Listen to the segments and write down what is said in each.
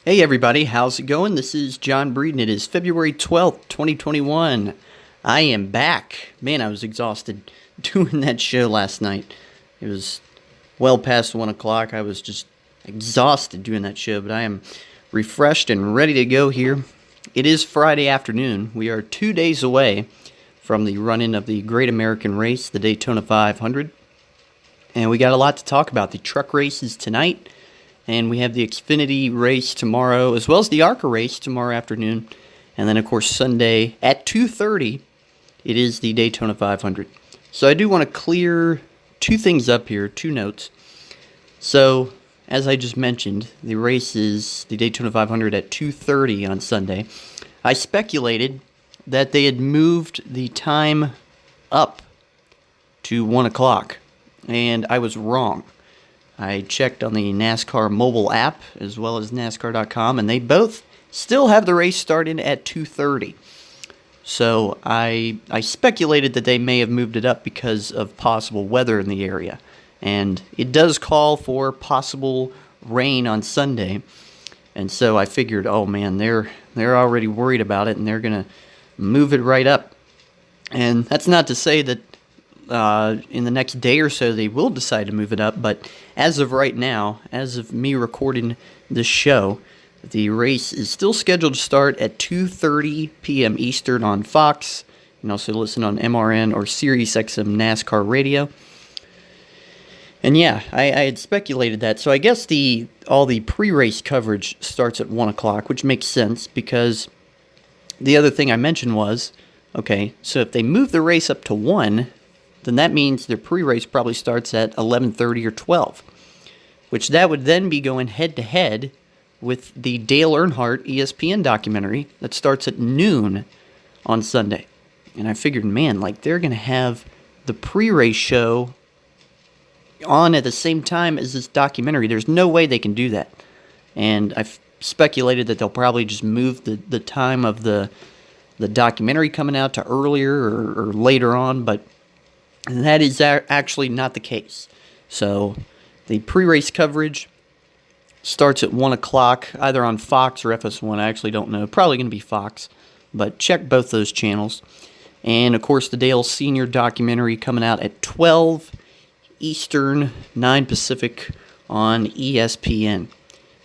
Hey everybody, how's it going? This is John Breeden. It is February 12th, 2021. I am back. Man, I was exhausted doing that show last night. It was well past 1 o'clock. I was just exhausted doing that show, but I am refreshed and ready to go here. It is Friday afternoon. We are 2 days away from the run-in of the Great American Race, the Daytona 500. And we got a lot to talk about. The truck race is tonight. And we have the Xfinity race tomorrow, as well as the ARCA race tomorrow afternoon. And then, of course, Sunday at 2:30, it is the Daytona 500. So I do want to clear two things up here, two notes. So, as I just mentioned, the race is the Daytona 500 at 2:30 on Sunday. I speculated that they had moved the time up to 1 o'clock, and I was wrong. I checked on the NASCAR mobile app as well as NASCAR.com, and they both still have the race starting at 2:30. So I speculated that they may have moved it up because of possible weather in the area. And it does call for possible rain on Sunday. And so I figured, oh man, they're already worried about it, and they're going to move it right up. And that's not to say that in the next day or so they will decide to move it up, but as of right now, as of me recording this show, the race is still scheduled to start at 2:30 p.m. Eastern on Fox. You can also listen on MRN or SiriusXM NASCAR radio. And yeah, I had speculated that, so I guess all the pre-race coverage starts at 1 o'clock, which makes sense, because the other thing I mentioned was, okay, so if they move the race up to 1, then that means their pre-race probably starts at 11:30 or 12, which that would then be going head-to-head with the Dale Earnhardt ESPN documentary that starts at noon on Sunday. And I figured, man, like they're going to have the pre-race show on at the same time as this documentary. There's no way they can do that. And I've speculated that they'll probably just move the time of the documentary coming out to earlier or later on, but that is actually not the case. So the pre-race coverage starts at 1 o'clock, either on Fox or FS1. I actually don't know. Probably going to be Fox, but check both those channels. And, of course, the Dale Sr. documentary coming out at 12 Eastern, 9 Pacific on ESPN.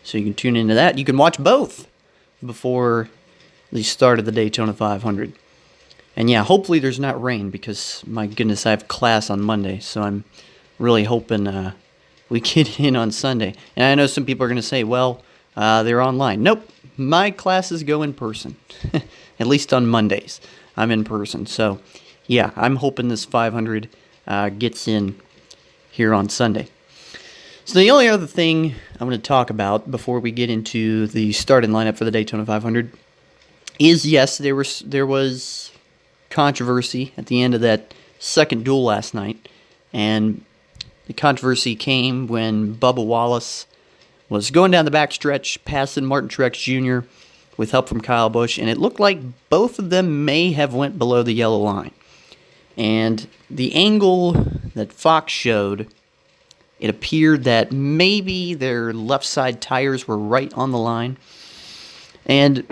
So you can tune into that. You can watch both before the start of the Daytona 500. And yeah, hopefully there's not rain, because my goodness, I have class on Monday, so I'm really hoping we get in on Sunday. And I know some people are going to say, well, they're online. Nope, my classes go in person, at least on Mondays. I'm in person. So yeah, I'm hoping this 500 gets in here on Sunday. So the only other thing I'm going to talk about before we get into the starting lineup for the Daytona 500 is, yes, there was controversy at the end of that second duel last night, and the controversy came when Bubba Wallace was going down the backstretch, passing Martin Truex Jr. with help from Kyle Busch, and it looked like both of them may have went below the yellow line. And the angle that Fox showed, it appeared that maybe their left side tires were right on the line. And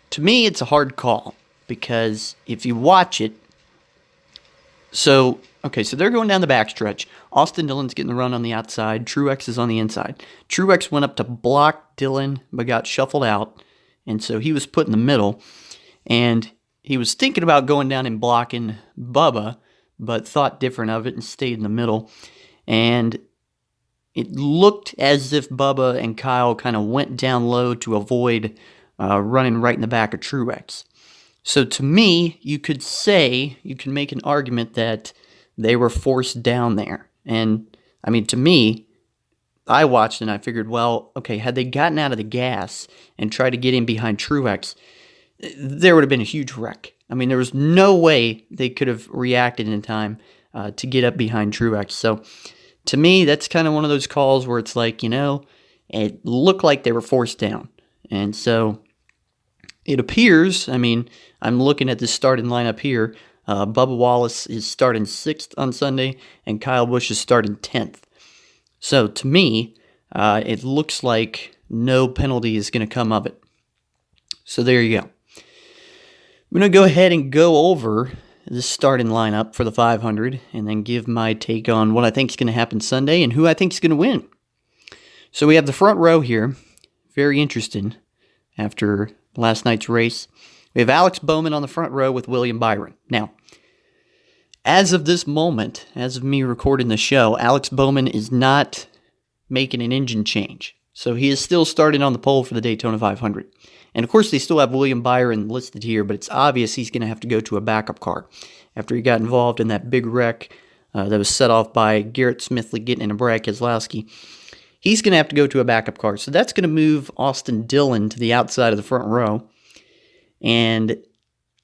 to me, it's a hard call, because if you watch it, so they're going down the backstretch. Austin Dillon's getting the run on the outside. Truex is on the inside. Truex went up to block Dillon, but got shuffled out, and so he was put in the middle. And he was thinking about going down and blocking Bubba, but thought different of it and stayed in the middle. And it looked as if Bubba and Kyle kind of went down low to avoid running right in the back of Truex. So to me, you can make an argument that they were forced down there. And, I mean, to me, I watched and I figured, well, okay, had they gotten out of the gas and tried to get in behind Truex, there would have been a huge wreck. I mean, there was no way they could have reacted in time to get up behind Truex. So to me, that's kind of one of those calls where it's like, it looked like they were forced down. And so it appears, I mean, I'm looking at the starting lineup here. Bubba Wallace is starting 6th on Sunday, and Kyle Busch is starting 10th. So to me, it looks like no penalty is going to come of it. So there you go. I'm going to go ahead and go over the starting lineup for the 500 and then give my take on what I think is going to happen Sunday and who I think is going to win. So we have the front row here. Very interesting after last night's race. We have Alex Bowman on the front row with William Byron. Now, as of this moment, as of me recording the show, Alex Bowman is not making an engine change. So he is still starting on the pole for the Daytona 500. And of course, they still have William Byron listed here, but it's obvious he's going to have to go to a backup car after he got involved in that big wreck that was set off by Garrett Smithley getting in a Brad Keselowski. He's going to have to go to a backup car. So that's going to move Austin Dillon to the outside of the front row. And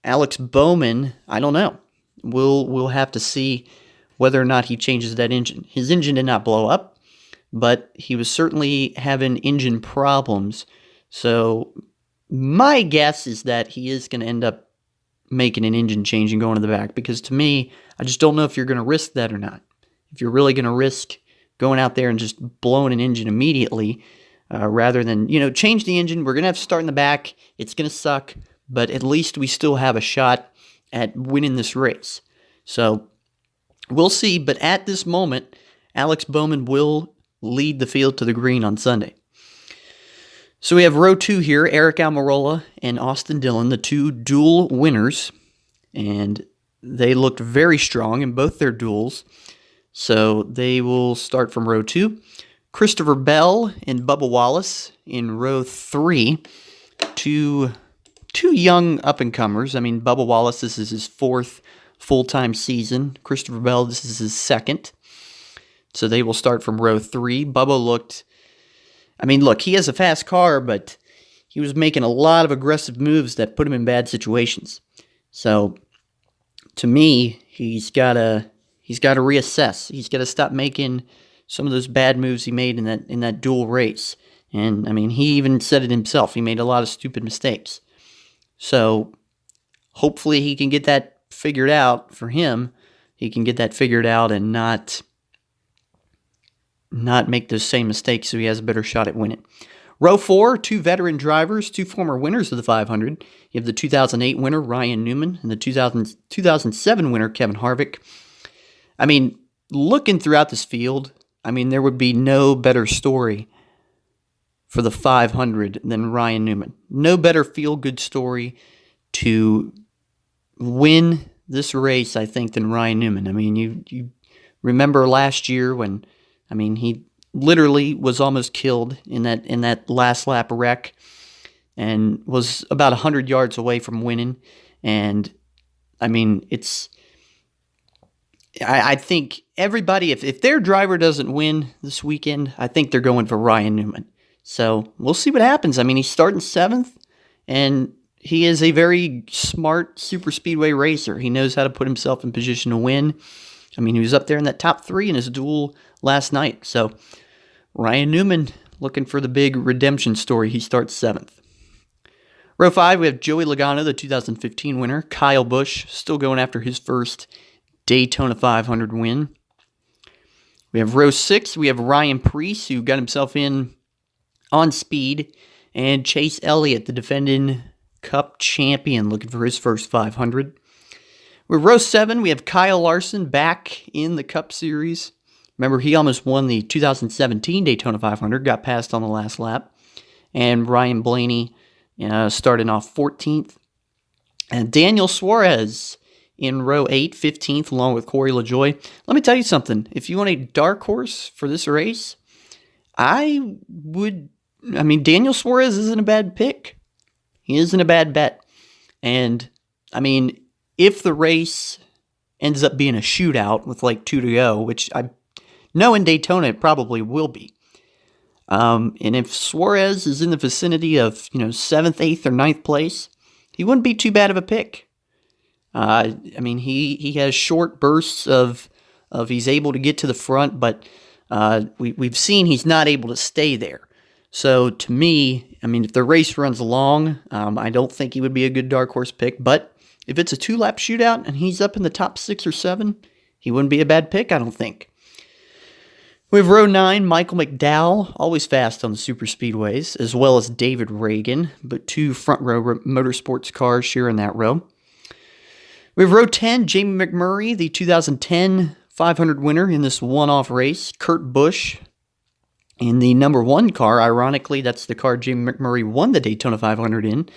Alex Bowman, I don't know. We'll have to see whether or not he changes that engine. His engine did not blow up, but he was certainly having engine problems. So my guess is that he is going to end up making an engine change and going to the back, because to me, I just don't know if you're going to risk that or not. If you're really going to risk going out there and just blowing an engine immediately, rather than, change the engine. We're going to have to start in the back. It's going to suck, but at least we still have a shot at winning this race. So we'll see, but at this moment, Alex Bowman will lead the field to the green on Sunday. So we have row 2 here, Eric Almirola and Austin Dillon, the two dual winners, and they looked very strong in both their duels. So they will start from row 2. Christopher Bell and Bubba Wallace in row 3. Two young up-and-comers. I mean, Bubba Wallace, this is his 4th full-time season. Christopher Bell, this is his 2nd. So they will start from row 3. Bubba looked... look, he has a fast car, but he was making a lot of aggressive moves that put him in bad situations. So, to me, he's got to reassess. He's got to stop making some of those bad moves he made in that dual race. And, he even said it himself. He made a lot of stupid mistakes. So, hopefully he can get that figured out for him. He can get that figured out and not make those same mistakes, so he has a better shot at winning. Row 4, 2 veteran drivers, 2 former winners of the 500. You have the 2008 winner, Ryan Newman, and the 2007 winner, Kevin Harvick. Looking throughout this field, there would be no better story for the 500 than Ryan Newman. No better feel-good story to win this race, I think, than Ryan Newman. You remember last year when, he literally was almost killed in that last lap wreck and was about 100 yards away from winning. And, I think everybody, if their driver doesn't win this weekend, I think they're going for Ryan Newman. So we'll see what happens. He's starting 7th, and he is a very smart super speedway racer. He knows how to put himself in position to win. He was up there in that top 3 in his duel last night. So Ryan Newman looking for the big redemption story. He starts 7th. Row 5, we have Joey Logano, the 2015 winner. Kyle Busch still going after his first Daytona 500 win. We have row 6, we have Ryan Preece, who got himself in on speed, and Chase Elliott, the defending Cup champion, looking for his first 500. With row 7, we have Kyle Larson back in the Cup Series. Remember, he almost won the 2017 Daytona 500, got passed on the last lap. And Ryan Blaney starting off 14th. And Daniel Suarez in row 8, 15th, along with Corey LaJoie. Let me tell you something. If you want a dark horse for this race, Daniel Suarez isn't a bad pick. He isn't a bad bet. And, if the race ends up being a shootout with 2 to go, which I know in Daytona it probably will be. And if Suarez is in the vicinity of, 7th, 8th, or 9th place, he wouldn't be too bad of a pick. He has short bursts of he's able to get to the front, but we've seen he's not able to stay there. So to me, if the race runs long, I don't think he would be a good dark horse pick. But if it's a 2-lap shootout and he's up in the top 6 or 7, he wouldn't be a bad pick, I don't think. We have row 9, Michael McDowell, always fast on the super speedways, as well as David Reagan, but 2 front row motorsports cars sharing that row. We have row 10, Jamie McMurray, the 2010 500 winner in this one-off race. Kurt Busch in the number 1 car. Ironically, that's the car Jamie McMurray won the Daytona 500 in.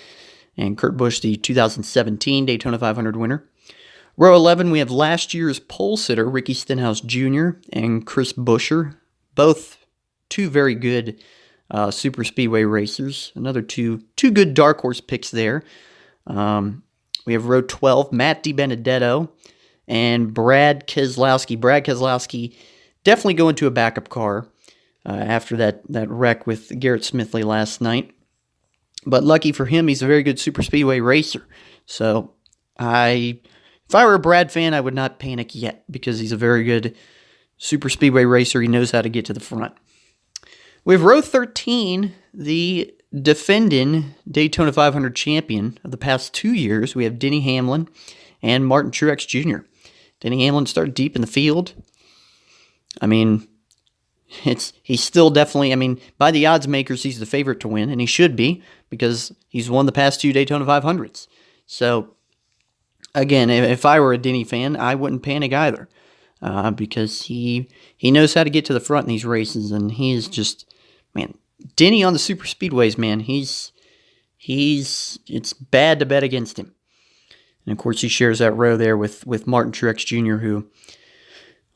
And Kurt Busch, the 2017 Daytona 500 winner. Row 11, we have last year's pole sitter, Ricky Stenhouse Jr. and Chris Buescher. Both 2 very good super speedway racers. Another two good dark horse picks there. We have row 12, Matt DiBenedetto and Brad Keselowski. Brad Keselowski definitely going to a backup car after that wreck with Garrett Smithley last night. But lucky for him, he's a very good super speedway racer. So if I were a Brad fan, I would not panic yet because he's a very good super speedway racer. He knows how to get to the front. We have row 13, the defending Daytona 500 champion of the past 2 years. We have Denny Hamlin and Martin Truex Jr. Denny Hamlin started deep in the field. I mean, he's still definitely, by the odds makers, he's the favorite to win, and he should be because he's won the past 2 Daytona 500s. So, again, if I were a Denny fan, I wouldn't panic either because he knows how to get to the front in these races, and he is just, Denny on the super speedways, man, it's bad to bet against him. And, of course, he shares that row there with Martin Truex Jr., who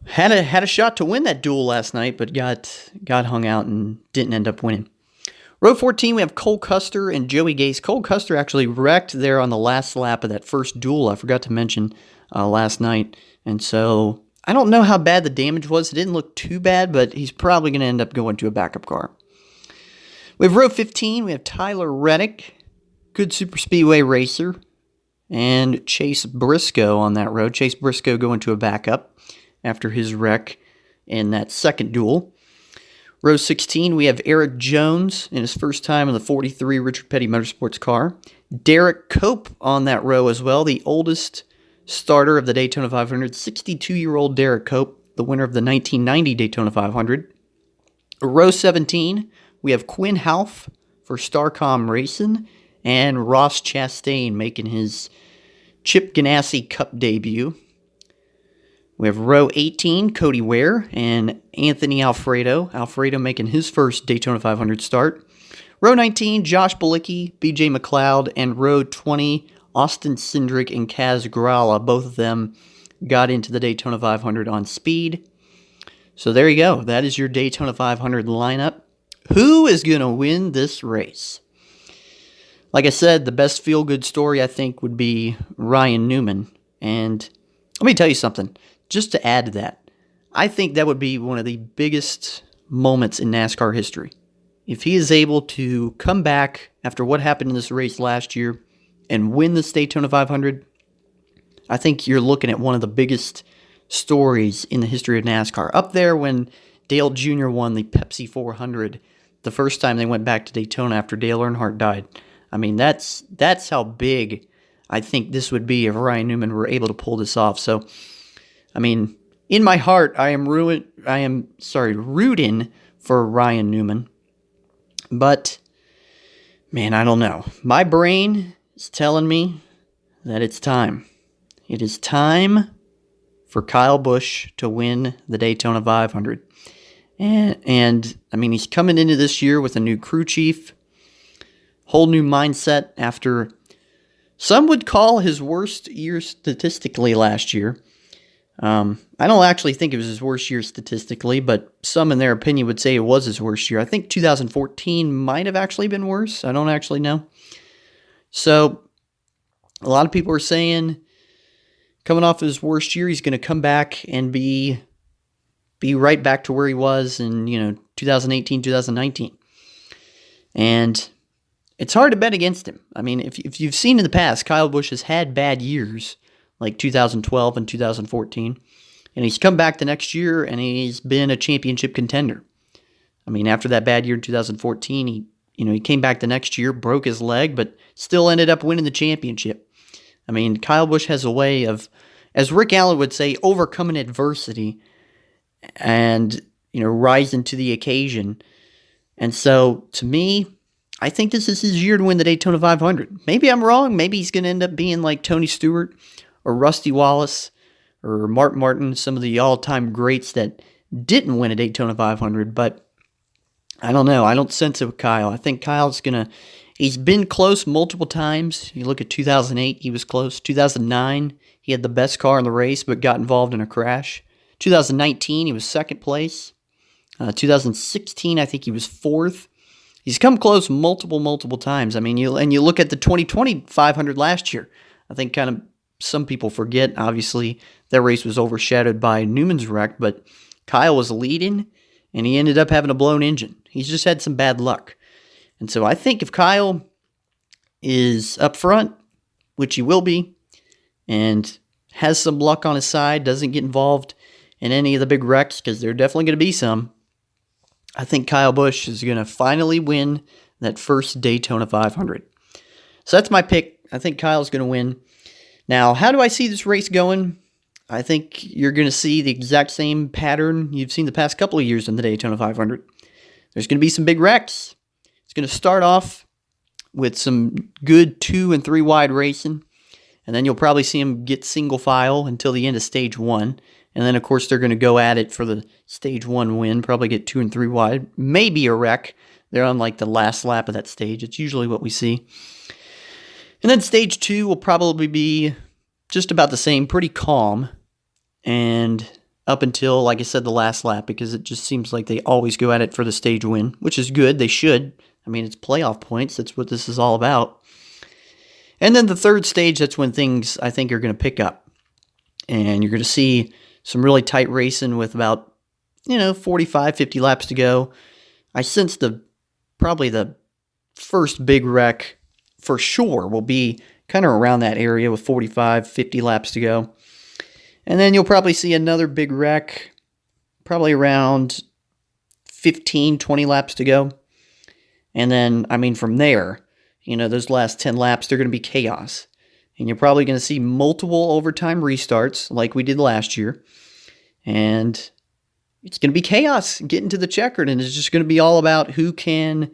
had a shot to win that duel last night, but got hung out and didn't end up winning. Row 14, we have Cole Custer and Joey Gase. Cole Custer actually wrecked there on the last lap of that first duel, I forgot to mention, last night. And so I don't know how bad the damage was. It didn't look too bad, but he's probably going to end up going to a backup car. We have row 15, we have Tyler Reddick, good super speedway racer, and Chase Briscoe on that row. Chase Briscoe going to a backup after his wreck in that second duel. Row 16, we have Eric Jones in his first time in the 43 Richard Petty Motorsports car. Derek Cope on that row as well, the oldest starter of the Daytona 500, 62-year-old Derek Cope, the winner of the 1990 Daytona 500. Row 17, we have Quinn Houff for Starcom Racing, and Ross Chastain making his Chip Ganassi Cup debut. We have row 18, Cody Ware and Anthony Alfredo. Alfredo making his first Daytona 500 start. Row 19, Josh Bilicki, BJ McLeod, and row 20, Austin Cindric and Kaz Grala. Both of them got into the Daytona 500 on speed. So there you go. That is your Daytona 500 lineup. Who is going to win this race? Like I said, the best feel-good story, I think, would be Ryan Newman. And let me tell you something. Just to add to that, I think that would be one of the biggest moments in NASCAR history. If he is able to come back after what happened in this race last year and win the Daytona 500, I think you're looking at one of the biggest stories in the history of NASCAR. Up there when Dale Jr. won the Pepsi 400 the first time they went back to Daytona after Dale Earnhardt died. That's how big I think this would be if Ryan Newman were able to pull this off. So, in my heart, I am rooting for Ryan Newman. But, man, I don't know. My brain is telling me that it's time. It is time for Kyle Busch to win the Daytona 500. And he's coming into this year with a new crew chief, whole new mindset after some would call his worst year statistically last year. I don't actually think it was his worst year statistically, but some in their opinion would say it was his worst year. I think 2014 might have actually been worse. I don't actually know. So a lot of people are saying coming off his worst year, he's going to come back and be right back to where he was in 2018, 2019. And it's hard to bet against him. If you've seen in the past, Kyle Busch has had bad years like 2012 and 2014, and he's come back the next year and he's been a championship contender. After that bad year in 2014, he came back the next year, broke his leg, but still ended up winning the championship. Kyle Busch has a way of, as Rick Allen would say, overcoming adversity. And rising to the occasion. And so, to me, I think this is his year to win the Daytona 500. Maybe I'm wrong. Maybe he's going to end up being like Tony Stewart or Rusty Wallace or Mark Martin, some of the all-time greats that didn't win a Daytona 500. But I don't know. I don't sense it with Kyle. I think Kyle's going to... He's been close multiple times. You look at 2008, he was close. 2009, he had the best car in the race but got involved in a crash. 2019, he was second place. 2016, I think he was fourth. He's come close multiple times. I mean, you look at the 2020 500 last year. I think kind of some people forget, obviously, that race was overshadowed by Newman's wreck, but Kyle was leading, and he ended up having a blown engine. He's just had some bad luck. And so I think if Kyle is up front, which he will be, and has some luck on his side, doesn't get involved in any of the big wrecks, because there are definitely going to be some, I think Kyle Busch is going to finally win that first Daytona 500. So that's my pick. I think Kyle's going to win. Now, how do I see this race going? I think you're going to see the exact same pattern you've seen the past couple of years in the Daytona 500. There's going to be some big wrecks. It's going to start off with some good 2 and 3 wide racing, and then you'll probably see them get single file until the end of stage 1. And then, of course, they're going to go at it for the stage 1 win, probably get 2 and 3 wide, maybe a wreck. They're on like the last lap of that stage. It's usually what we see. And then stage 2 will probably be just about the same, pretty calm, and up until, like I said, the last lap, because it just seems like they always go at it for the stage win, which is good. They should. I mean, it's playoff points. That's what this is all about. And then the third stage, that's when things, I think, are going to pick up. And you're going to see some really tight racing with about, 45, 50 laps to go. I sense probably the first big wreck for sure will be kind of around that area with 45, 50 laps to go. And then you'll probably see another big wreck probably around 15, 20 laps to go. And then, from there, those last 10 laps, they're going to be chaos. And you're probably going to see multiple overtime restarts like we did last year. And it's going to be chaos getting to the checkered. And it's just going to be all about who can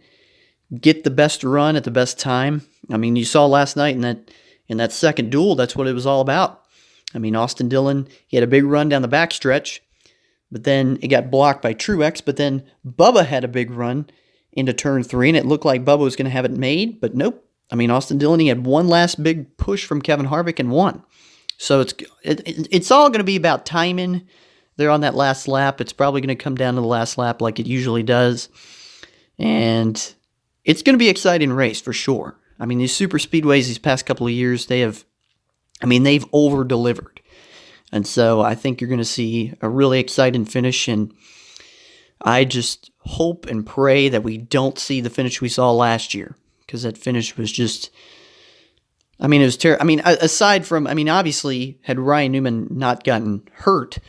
get the best run at the best time. You saw last night in that second duel, that's what it was all about. Austin Dillon, he had a big run down the backstretch, but then it got blocked by Truex. But then Bubba had a big run into turn 3, and it looked like Bubba was going to have it made, but nope. Austin Dillon, he had one last big push from Kevin Harvick and won. So it's all going to be about timing there on that last lap. It's probably going to come down to the last lap like it usually does. And it's going to be an exciting race for sure. These super speedways these past couple of years, they've over-delivered. And so I think you're going to see a really exciting finish, and I just hope and pray that we don't see the finish we saw last year, because that finish was just, it was terrible. Aside from, obviously, had Ryan Newman not gotten hurt,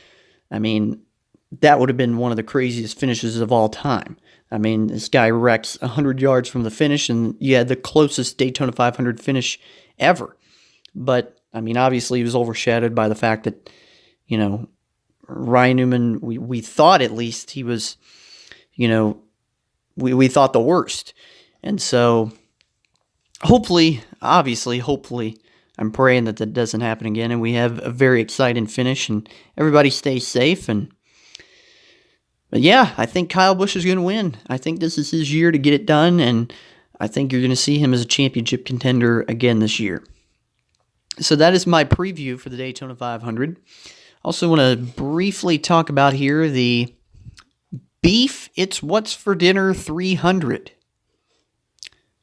that would have been one of the craziest finishes of all time. This guy wrecks 100 yards from the finish, and you had the closest Daytona 500 finish ever. But, obviously, he was overshadowed by the fact that, Ryan Newman, we thought at least he was, we thought the worst. And so, hopefully, I'm praying that doesn't happen again, and we have a very exciting finish, and everybody stays safe. But yeah, I think Kyle Busch is going to win. I think this is his year to get it done, and I think you're going to see him as a championship contender again this year. So that is my preview for the Daytona 500. Also want to briefly talk about here the Beef It's What's for Dinner 300.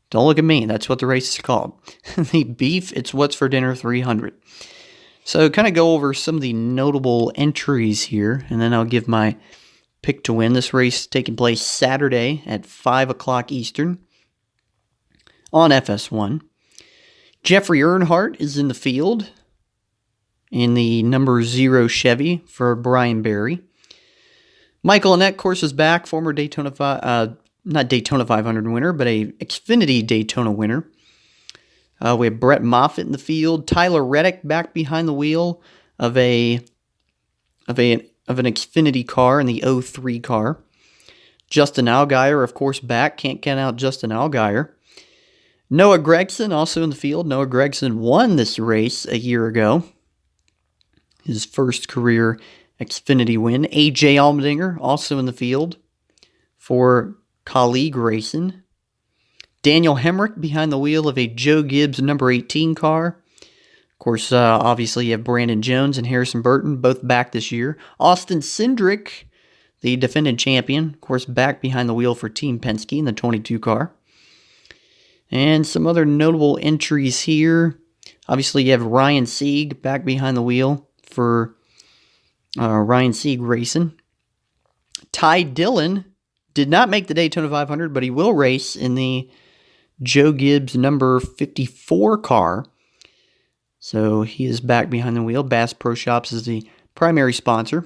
Don't look at me. That's what the race is called. The Beef It's What's for Dinner 300. So kind of go over some of the notable entries here, and then I'll give my pick to win. This race taking place Saturday at 5 o'clock Eastern on FS1. Jeffrey Earnhardt is in the field in the number 0 Chevy for Brian Berry. Michael Annett, of course, is back, former not Daytona 500 winner, but a Xfinity Daytona winner. We have Brett Moffitt in the field. Tyler Reddick back behind the wheel of a of an Xfinity car in the 03 car. Justin Allgaier, of course, back. Can't count out Justin Allgaier. Noah Gragson also in the field. Noah Gragson won this race a year ago. His first career Xfinity win. AJ Allmendinger also in the field for Colleague Racing. Daniel Hemrick behind the wheel of a Joe Gibbs number 18 car. Of course, obviously you have Brandon Jones and Harrison Burton, both back this year. Austin Cindric, the defending champion, of course, back behind the wheel for Team Penske in the 22 car. And some other notable entries here. Obviously, you have Ryan Sieg back behind the wheel for Ryan Sieg Racing. Ty Dillon did not make the Daytona 500, but he will race in the Joe Gibbs number 54 car. So he is back behind the wheel. Bass Pro Shops is the primary sponsor.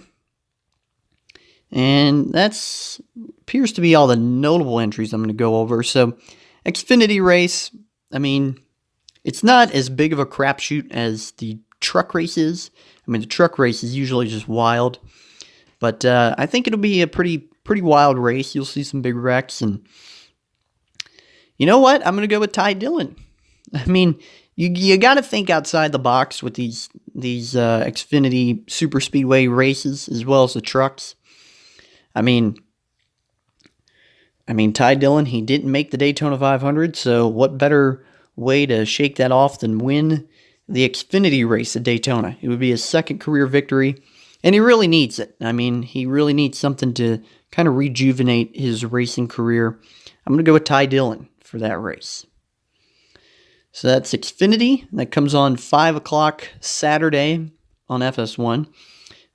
And that appears to be all the notable entries I'm going to go over. So Xfinity race, I mean, it's not as big of a crapshoot as the truck race is. I mean, the truck race is usually just wild. But I think it'll be a pretty wild race. You'll see some big wrecks. And you know what? I'm going to go with Ty Dillon. I mean, you got to think outside the box with these Xfinity Super Speedway races as well as the trucks. I mean, Ty Dillon, he didn't make the Daytona 500, so what better way to shake that off than win the Xfinity race at Daytona? It would be his second career victory, and he really needs it. I mean, he really needs something to kind of rejuvenate his racing career. I'm going to go with Ty Dillon for that race. So that's Xfinity. That comes on 5 o'clock Saturday on FS1.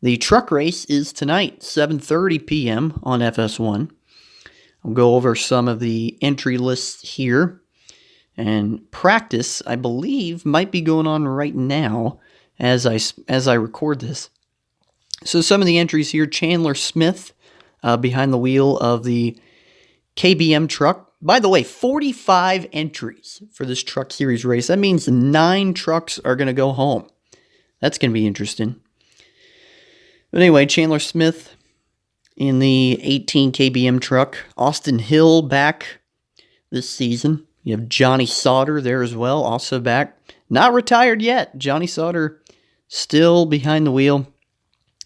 The truck race is tonight, 7:30 p.m. on FS1. I'll go over some of the entry lists here. And practice, I believe, might be going on right now as I record this. So some of the entries here, Chandler Smith behind the wheel of the KBM truck. By the way, 45 entries for this Truck Series race. That means 9 trucks are going to go home. That's going to be interesting. But anyway, Chandler Smith in the 18 KBM truck. Austin Hill back this season. You have Johnny Sauter there as well, also back. Not retired yet. Johnny Sauter still behind the wheel.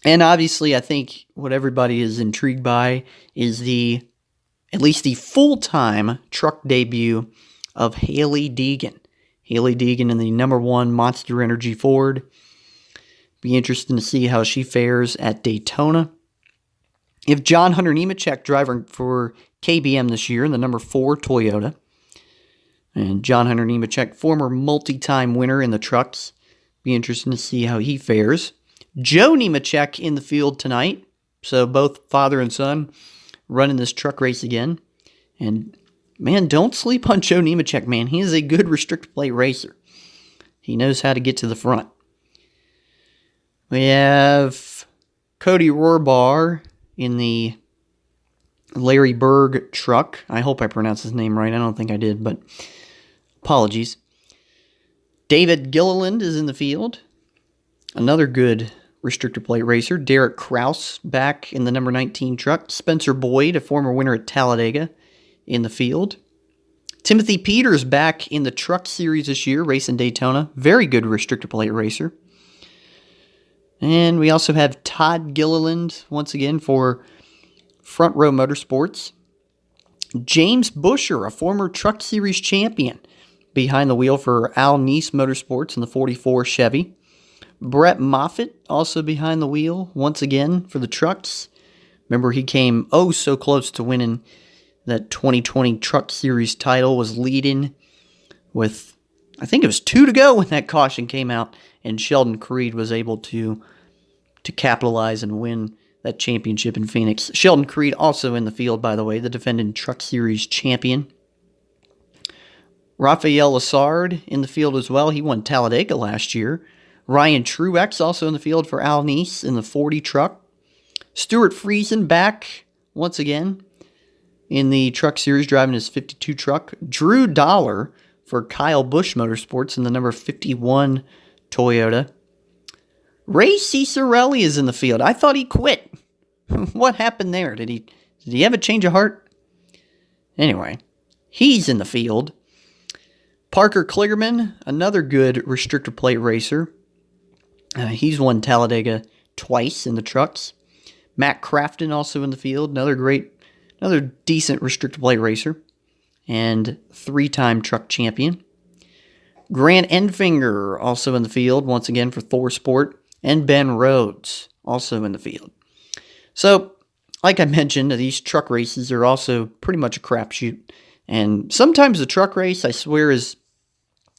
And obviously, I think what everybody is intrigued by is at least the full-time truck debut of Hailie Deegan. Hailie Deegan in the number 1 Monster Energy Ford. Be interesting to see how she fares at Daytona. You have John Hunter Nemechek driving for KBM this year in the number 4 Toyota. And John Hunter Nemechek, former multi-time winner in the trucks. Be interesting to see how he fares. Joe Nemechek in the field tonight. So both father and son running this truck race again. And man, don't sleep on Joe Nemechek, man. He is a good restrictor plate racer. He knows how to get to the front. We have Cody Rohrbar in the Larry Berg truck. I hope I pronounced his name right. I don't think I did, but apologies. David Gilliland is in the field. Another good restrictor plate racer. Derek Kraus back in the number 19 truck. Spencer Boyd, a former winner at Talladega, in the field. Timothy Peters back in the Truck Series this year, racing Daytona. Very good restrictor plate racer. And we also have Todd Gilliland, once again, for Front Row Motorsports. James Busher, a former Truck Series champion, behind the wheel for Al Neese Motorsports in the 44 Chevy. Brett Moffitt, also behind the wheel, once again, for the trucks. Remember, he came so close to winning that 2020 Truck Series title, was leading with, I think it was 2 to go when that caution came out, and Sheldon Creed was able to capitalize and win that championship in Phoenix. Sheldon Creed also in the field, by the way, the defending Truck Series champion. Raphael Lessard in the field as well. He won Talladega last year. Ryan Truex also in the field for Al Neese in the 40 truck. Stuart Friesen back once again in the Truck Series, driving his 52 truck. Drew Dollar for Kyle Busch Motorsports in the number 51 Toyota. Ray Cicerelli is in the field. I thought he quit. What happened there? Did he have a change of heart? Anyway, he's in the field. Parker Kligerman, another good restrictor plate racer. He's won Talladega twice in the trucks. Matt Crafton also in the field, another decent restrictor plate racer, and 3-time truck champion. Grant Enfinger also in the field, once again for Thor Sport, and Ben Rhodes also in the field. So, like I mentioned, these truck races are also pretty much a crapshoot. And sometimes the truck race, I swear, is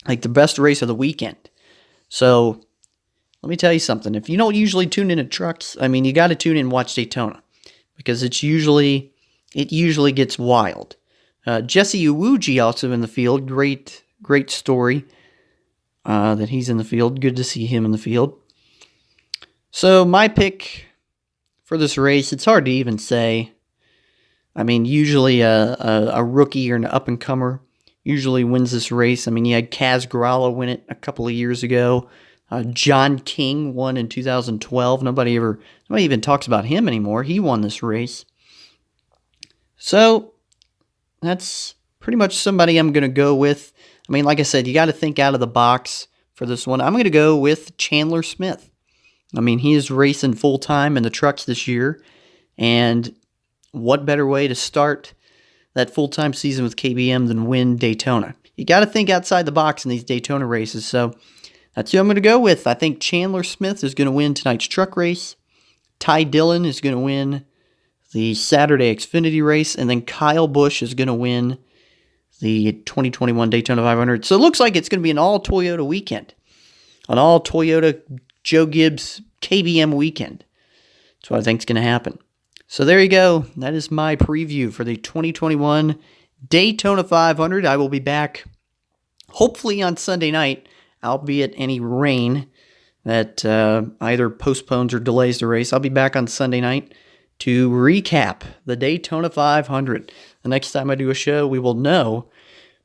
like the best race of the weekend. So, let me tell you something. If you don't usually tune in to trucks, I mean, you got to tune in and watch Daytona. Because it usually gets wild. Jesse Iwuji also in the field. Great story that he's in the field. Good to see him in the field. So, my pick for this race, it's hard to even say. I mean, usually a rookie or an up-and-comer usually wins this race. I mean, you had Kaz Grala win it a couple of years ago. John King won in 2012. Nobody even talks about him anymore. He won this race. So, that's pretty much somebody I'm going to go with. I mean, like I said, you got to think out of the box for this one. I'm going to go with Chandler Smith. I mean, he is racing full-time in the trucks this year, and what better way to start that full-time season with KBM than win Daytona? You got to think outside the box in these Daytona races, so that's who I'm going to go with. I think Chandler Smith is going to win tonight's truck race. Ty Dillon is going to win the Saturday Xfinity race, and then Kyle Busch is going to win the 2021 Daytona 500. So it looks like it's going to be an all-Toyota weekend, an all-Toyota Joe Gibbs KBM weekend. That's what I think is going to happen. So there you go. That is my preview for the 2021 Daytona 500. I will be back hopefully on Sunday night, albeit any rain that either postpones or delays the race. I'll be back on Sunday night to recap the Daytona 500. The next time I do a show, we will know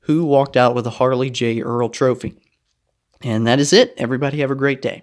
who walked out with the Harley J. Earl Trophy. And that is it. Everybody have a great day.